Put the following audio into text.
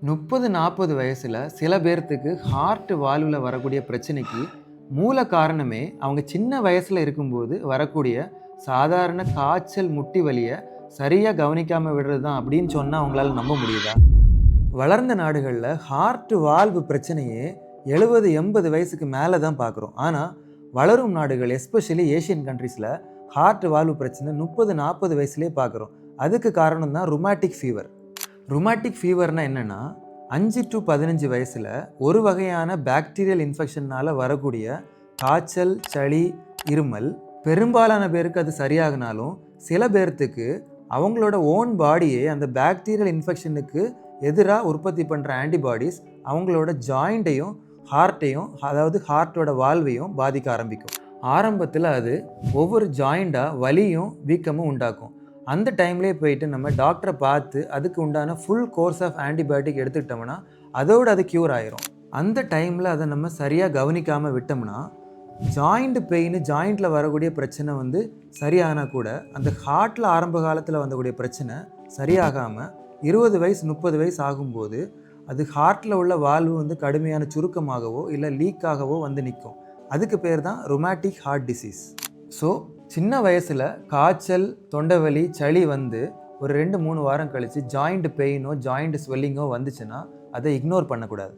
30-40 வயசுல சில பேர்த்துக்கு ஹார்ட் வால்வுல வரக்கூடிய பிரச்சனைக்கு மூல காரணமே அவங்க சின்ன வயசுல இருக்கும்போது வரக்கூடிய சாதாரண காய்ச்சல் முட்டி வலிய சரியா கவனிக்காம விடுறது தான் அப்படின்னு சொன்னா அவங்களால நம்ப முடியுதா? வளர்ந்த நாடுகளில் ஹார்ட் வால்வு பிரச்சனையே 70-80 வயசுக்கு மேலே தான் பார்க்குறோம். ஆனால் வளரும் நாடுகள் எஸ்பெஷலி ஏஷியன் கண்ட்ரீஸில் ஹார்ட் வால்வு பிரச்சனை 30-40 வயசுலேயே பார்க்குறோம். அதுக்கு காரணம் தான் ருமேட்டிக் ஃபீவர். ருமேட்டிக் ஃபீவர்னா என்னென்னா 5-15 வயசில் ஒரு வகையான பாக்டீரியல் இன்ஃபெக்ஷனால் வரக்கூடிய காய்ச்சல், சளி, இருமல். பெரும்பாலான பேருக்கு அது சரியாகினாலும் சில பேர்த்துக்கு அவங்களோட ஓன் பாடியே அந்த பாக்டீரியல் இன்ஃபெக்ஷனுக்கு எதிராக உற்பத்தி பண்ணுற ஆன்டிபாடிஸ் அவங்களோட ஜாயிண்ட்டையும் ஹார்ட்டையும், அதாவது ஹார்ட்டோட வால்வையும் பாதிக்க ஆரம்பிக்கும். ஆரம்பத்தில் அது ஒவ்வொரு ஜாயிண்டாக வலியும் வீக்கமும் உண்டாக்கும். அந்த டைம்லேயே போயிட்டு நம்ம டாக்டரை பார்த்து அதுக்கு உண்டான ஃபுல் கோர்ஸ் ஆஃப் ஆன்டிபயோட்டிக் எடுத்துக்கிட்டோம்னா அதோடு அது க்யூர் ஆயிரும். அந்த டைமில் அதை நம்ம சரியாக கவனிக்காமல் விட்டோம்னா ஜாயிண்ட் பெயின், ஜாயிண்டில் வரக்கூடிய பிரச்சனை சரியானால் கூட அந்த ஹார்ட்டில் ஆரம்ப காலத்தில் வந்தக்கூடிய பிரச்சனை சரியாகாமல் 20 வயசு 30 வயசு ஆகும்போது அது ஹார்ட்டில் உள்ள வால்வு கடுமையான சுருக்கமாகவோ இல்லை லீக்காகவோ நிற்கும். அதுக்கு பேர் தான் ருமேட்டிக் ஹார்ட் டிசீஸ். ஸோ சின்ன வயசில் காய்ச்சல், தொண்டைவலி, சளி ஒரு 2-3 வாரம் கழித்து ஜாயிண்ட் பெயினோ ஜாயிண்ட் ஸ்வெல்லிங்கோ வந்துச்சுன்னா அதை இக்னோர் பண்ணக்கூடாது.